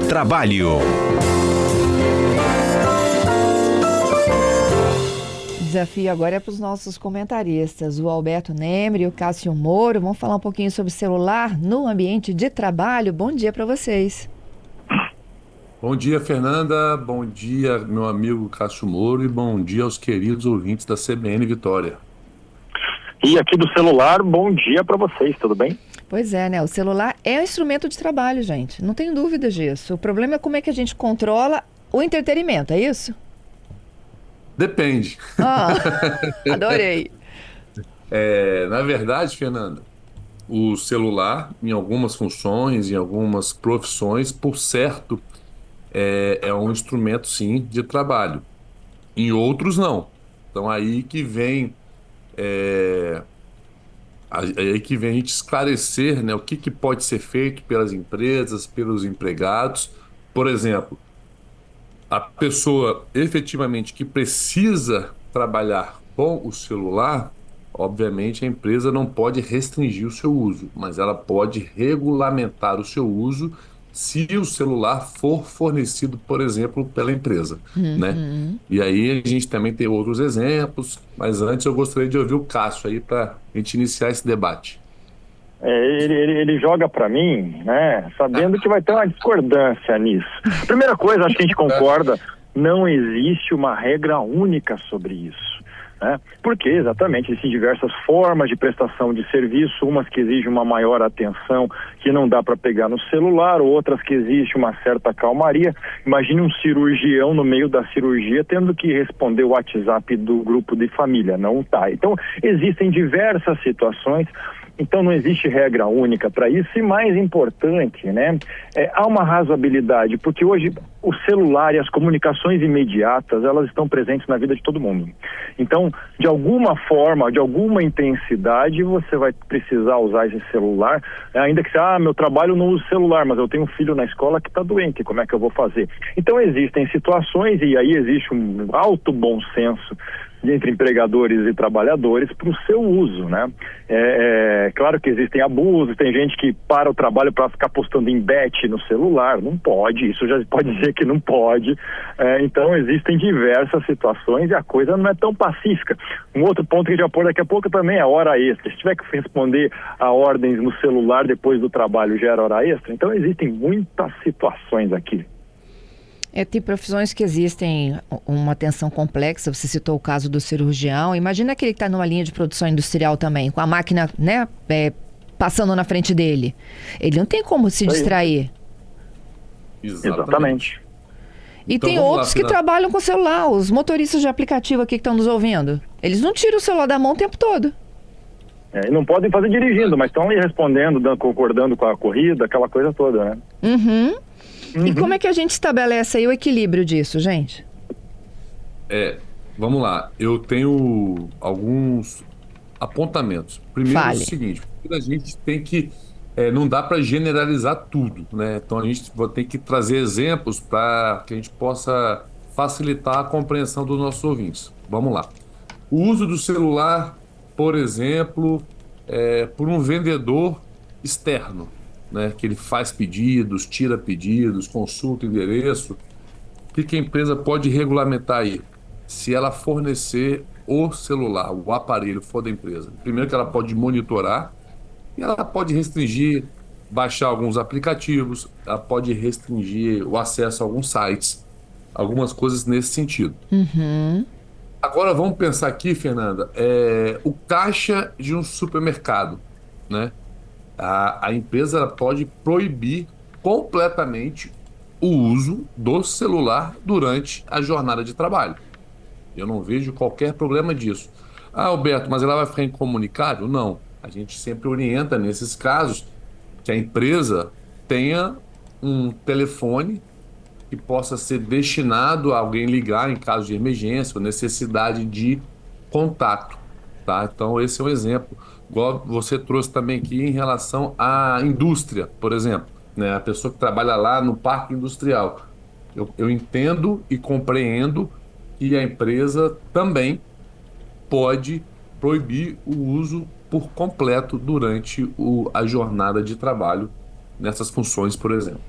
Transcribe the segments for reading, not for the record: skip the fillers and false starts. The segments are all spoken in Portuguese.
trabalho. O desafio agora é para os nossos comentaristas, o Alberto Nemre e o Cássio Moro. Vamos falar um pouquinho sobre celular no ambiente de trabalho. Bom dia para vocês. Bom dia, Fernanda. Bom dia, meu amigo Cássio Moro. E bom dia aos queridos ouvintes da CBN Vitória. E aqui do celular, bom dia para vocês, tudo bem? Pois é, né? O celular é um instrumento de trabalho, gente. Não tenho dúvida disso. O problema é como é que a gente controla o entretenimento, é isso? Depende. Adorei. Na verdade, Fernanda, o celular, em algumas funções, em algumas profissões, por certo, é um instrumento, sim, de trabalho. Em outros, não. Então, aí que vem a gente esclarecer, né, o que pode ser feito pelas empresas, pelos empregados. Por exemplo, a pessoa efetivamente que precisa trabalhar com o celular, obviamente a empresa não pode restringir o seu uso, mas ela pode regulamentar o seu uso se o celular for fornecido, por exemplo, pela empresa, né? E aí a gente também tem outros exemplos, mas antes eu gostaria de ouvir o Cássio aí para a gente iniciar esse debate. Ele joga para mim, né, sabendo que vai ter uma discordância nisso. A primeira coisa, acho que a gente concorda, não existe uma regra única sobre isso, né? Porque exatamente existem diversas formas de prestação de serviço, umas que exigem uma maior atenção, que não dá para pegar no celular, outras que exigem uma certa calmaria. Imagine um cirurgião no meio da cirurgia tendo que responder o WhatsApp do grupo de família, não tá. Então existem diversas situações. Então não existe regra única para isso, e mais importante, né, há uma razoabilidade, porque hoje o celular e as comunicações imediatas, elas estão presentes na vida de todo mundo. Então, de alguma forma, de alguma intensidade, você vai precisar usar esse celular, ainda que meu trabalho não uso celular, mas eu tenho um filho na escola que está doente, como é que eu vou fazer? Então existem situações, e aí existe um alto bom senso entre empregadores e trabalhadores para o seu uso, né? Claro que existem abusos, tem gente que para o trabalho para ficar postando em bet no celular, não pode, isso já pode dizer que não pode. Então existem diversas situações e a coisa não é tão pacífica. Um outro ponto que a gente vai pôr daqui a pouco também é a hora extra. Se tiver que responder a ordens no celular depois do trabalho, gera hora extra. Então existem muitas situações aqui. Tem profissões que existem uma atenção complexa, você citou o caso do cirurgião. Imagina aquele que está numa linha de produção industrial também, com a máquina, né, passando na frente dele. Ele não tem como se distrair. Exatamente. E então, tem outros que trabalham com celular, os motoristas de aplicativo aqui que estão nos ouvindo. Eles não tiram o celular da mão o tempo todo. E não podem fazer dirigindo, mas estão ali respondendo, concordando com a corrida, aquela coisa toda, né? E como é que a gente estabelece aí o equilíbrio disso, gente? Vamos lá. Eu tenho alguns apontamentos. Primeiro é o seguinte, a gente tem que... não dá para generalizar tudo, né? Então a gente vai ter que trazer exemplos para que a gente possa facilitar a compreensão dos nossos ouvintes. Vamos lá. O uso do celular, por exemplo, por um vendedor externo, né, que ele faz pedidos, tira pedidos, consulta endereço. O que a empresa pode regulamentar aí? Se ela fornecer o celular, o aparelho for da empresa. Primeiro que ela pode monitorar e ela pode restringir, baixar alguns aplicativos, ela pode restringir o acesso a alguns sites, algumas coisas nesse sentido. Agora vamos pensar aqui, Fernanda, o caixa de um supermercado, né? A empresa pode proibir completamente o uso do celular durante a jornada de trabalho. Eu não vejo qualquer problema disso. Alberto, mas ela vai ficar incomunicável? Não. A gente sempre orienta nesses casos que a empresa tenha um telefone que possa ser destinado a alguém ligar em caso de emergência ou necessidade de contato, tá? Então esse é um exemplo. Igual você trouxe também aqui em relação à indústria, por exemplo, né? A pessoa que trabalha lá no parque industrial. Eu entendo e compreendo que a empresa também pode proibir o uso por completo durante a jornada de trabalho nessas funções, por exemplo.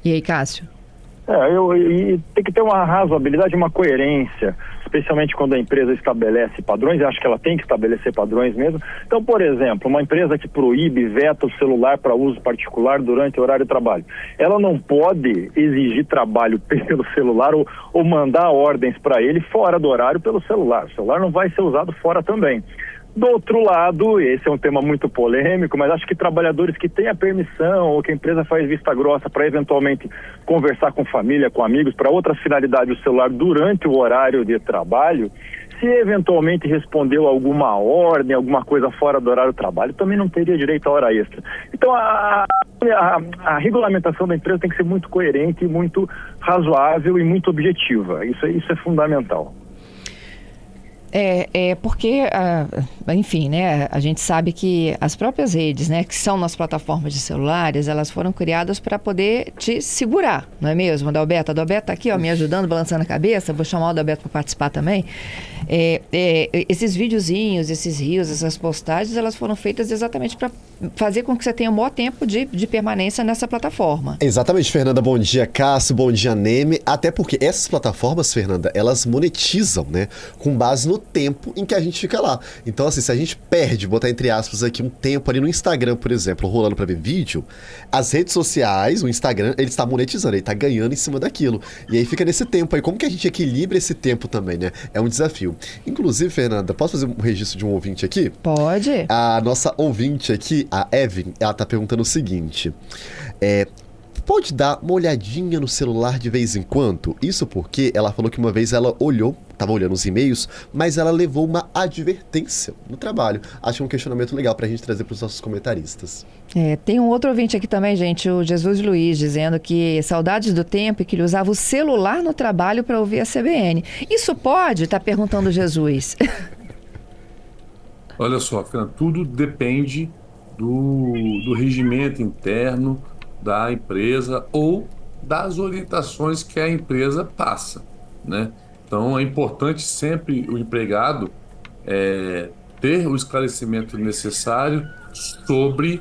E aí, Cássio? E tem que ter uma razoabilidade, uma coerência, especialmente quando a empresa estabelece padrões. Eu acho que ela tem que estabelecer padrões mesmo. Então, por exemplo, uma empresa que proíbe, veta o celular para uso particular durante o horário de trabalho, ela não pode exigir trabalho pelo celular ou mandar ordens para ele fora do horário pelo celular. O celular não vai ser usado fora também. Do outro lado, esse é um tema muito polêmico, mas acho que trabalhadores que têm a permissão ou que a empresa faz vista grossa para eventualmente conversar com família, com amigos, para outras finalidades do celular durante o horário de trabalho, se eventualmente respondeu alguma ordem, alguma coisa fora do horário de trabalho, também não teria direito à hora extra. Então, a regulamentação da empresa tem que ser muito coerente, muito razoável e muito objetiva. Isso é fundamental. Porque, enfim, né, a gente sabe que as próprias redes, né, que são nas plataformas de celulares, elas foram criadas para poder te segurar, não é mesmo, Adalberto? Adalberto está aqui, ó, me ajudando, balançando a cabeça, vou chamar o Adalberto para participar também. Esses videozinhos, esses reels, essas postagens, elas foram feitas exatamente para fazer com que você tenha o maior tempo de permanência nessa plataforma. Exatamente, Fernanda. Bom dia, Cássio. Bom dia, Neme. Até porque essas plataformas, Fernanda, elas monetizam, né? Com base no tempo em que a gente fica lá. Então, assim, se a gente perde, botar entre aspas aqui, um tempo ali no Instagram, por exemplo, rolando pra ver vídeo, as redes sociais, o Instagram, ele está monetizando, ele está ganhando em cima daquilo. E aí fica nesse tempo aí. Como que a gente equilibra esse tempo também, né? É um desafio. Inclusive, Fernanda, posso fazer um registro de um ouvinte aqui? Pode. A nossa ouvinte aqui, a Evelyn, ela tá perguntando o seguinte: pode dar uma olhadinha no celular de vez em quando? Isso porque ela falou que uma vez ela estava olhando os e-mails, mas ela levou uma advertência no trabalho. Acho um questionamento legal pra gente trazer pros nossos comentaristas. Tem um outro ouvinte aqui também, gente, o Jesus Luiz, dizendo que saudades do tempo em que ele usava o celular no trabalho para ouvir a CBN. Isso pode? Tá perguntando Jesus. Olha só, Fernanda, tudo depende do regimento interno da empresa ou das orientações que a empresa passa, né? Então, é importante sempre o empregado ter o esclarecimento necessário sobre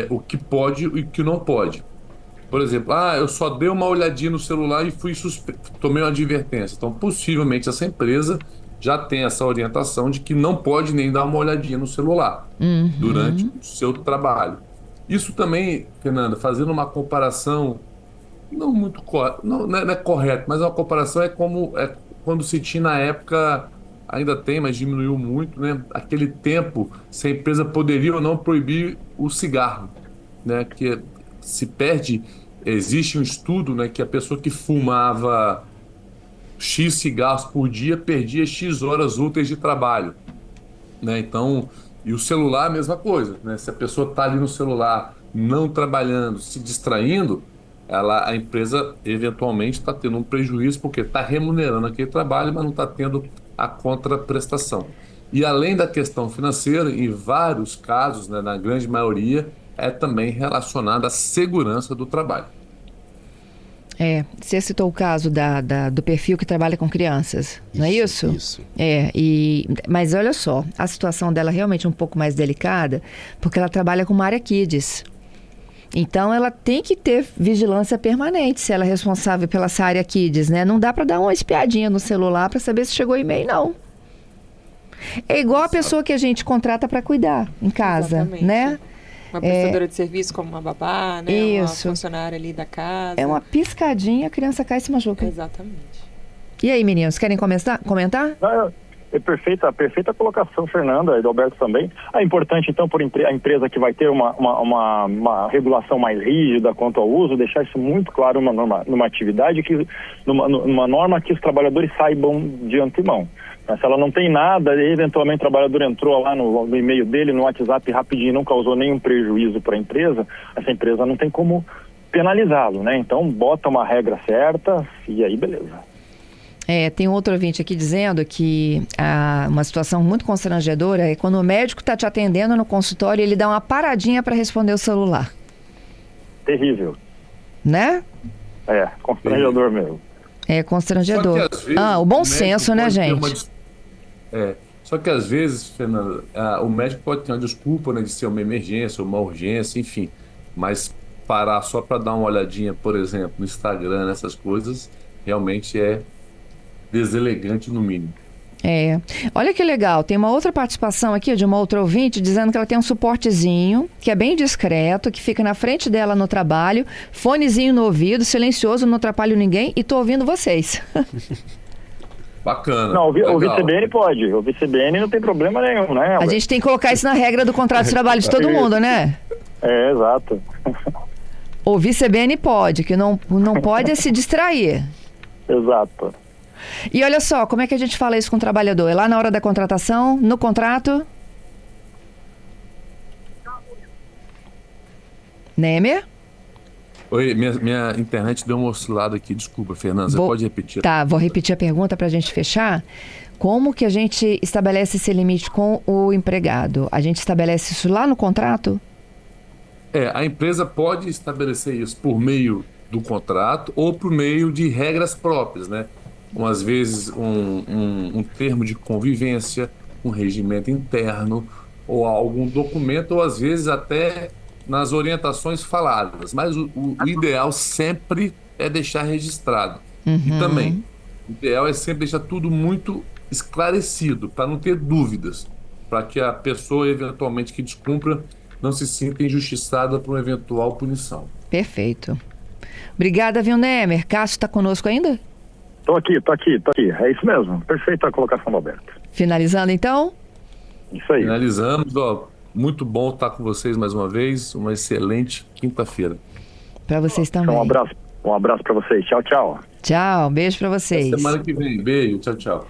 o que pode e o que não pode. Por exemplo, eu só dei uma olhadinha no celular e tomei uma advertência. Então, possivelmente, essa empresa já tem essa orientação de que não pode nem dar uma olhadinha no celular durante o seu trabalho. Isso também, Fernanda, fazendo uma comparação não muito não é correto, mas uma comparação quando se tinha na época, ainda tem, mas diminuiu muito, né? Aquele tempo, se a empresa poderia ou não proibir o cigarro, né? Que se perde, existe um estudo, né, que a pessoa que fumava X cigarros por dia perdia X horas úteis de trabalho, né? Então, e o celular a mesma coisa, né? Se a pessoa está ali no celular não trabalhando, se distraindo, a empresa eventualmente está tendo um prejuízo porque está remunerando aquele trabalho, mas não está tendo a contraprestação. E além da questão financeira, em vários casos, né, na grande maioria, é também relacionada à segurança do trabalho. Você citou o caso do perfil que trabalha com crianças, não é isso? Isso. Mas olha só, a situação dela é realmente um pouco mais delicada, porque ela trabalha com uma área kids. Então, ela tem que ter vigilância permanente se ela é responsável pela essa área kids, né? Não dá para dar uma espiadinha no celular para saber se chegou e-mail, não. É igual a pessoa que a gente contrata para cuidar em casa, exatamente, né? Uma prestadora de serviço como uma babá, né? Isso. Uma funcionária ali da casa. É uma piscadinha, a criança cai e se machuca. Exatamente. E aí, meninos, querem comentar? É perfeita colocação, Fernanda, e do Alberto também. É importante, então, por a empresa que vai ter uma regulação mais rígida quanto ao uso, deixar isso muito claro numa atividade, numa norma que os trabalhadores saibam de antemão. Se ela não tem nada, eventualmente o trabalhador entrou lá no e-mail dele, no WhatsApp rapidinho, não causou nenhum prejuízo para a empresa, essa empresa não tem como penalizá-lo, né? Então, bota uma regra certa e aí beleza. Tem outro ouvinte aqui dizendo que uma situação muito constrangedora é quando o médico está te atendendo no consultório e ele dá uma paradinha para responder o celular. Terrível. Né? Constrangedor mesmo. É constrangedor. Só que, às vezes, o bom senso, né, gente? Só que às vezes, Fernanda, o médico pode ter uma desculpa, né, de ser uma emergência, uma urgência, enfim. Mas parar só para dar uma olhadinha, por exemplo, no Instagram, nessas coisas, realmente é deselegante no mínimo. Olha que legal, tem uma outra participação aqui de uma outra ouvinte dizendo que ela tem um suportezinho, que é bem discreto, que fica na frente dela no trabalho, fonezinho no ouvido, silencioso, não atrapalho ninguém e tô ouvindo vocês. Bacana. Não, ouvir legal. CBN pode. Ouvir CBN não tem problema nenhum, né? A gente tem que colocar isso na regra do contrato de trabalho de todo mundo, né? Exato. Ouvir CBN pode, que não pode é se distrair. Exato. E olha só, como é que a gente fala isso com o trabalhador? É lá na hora da contratação, no contrato? Nemer? Oi, minha internet deu uma oscilada aqui, desculpa, Fernanda, você pode repetir? Tá, vou repetir a pergunta para a gente fechar. Como que a gente estabelece esse limite com o empregado? A gente estabelece isso lá no contrato? A empresa pode estabelecer isso por meio do contrato ou por meio de regras próprias, né? Às vezes um termo de convivência, um regimento interno ou algum documento, ou às vezes até nas orientações faladas. Mas o ideal sempre é deixar registrado. E também, o ideal é sempre deixar tudo muito esclarecido, para não ter dúvidas, para que a pessoa, eventualmente, que descumpra, não se sinta injustiçada por uma eventual punição. Perfeito. Obrigada, viu, Nemer? Cássio está conosco ainda? Tô aqui. É isso mesmo. Perfeita a colocação, Roberto. Finalizando, então? Isso aí. Finalizamos, muito bom estar com vocês mais uma vez, uma excelente quinta-feira. Para vocês também. Então, um abraço para vocês. Tchau, tchau. Tchau, beijo para vocês. Semana que vem, beijo, tchau, tchau.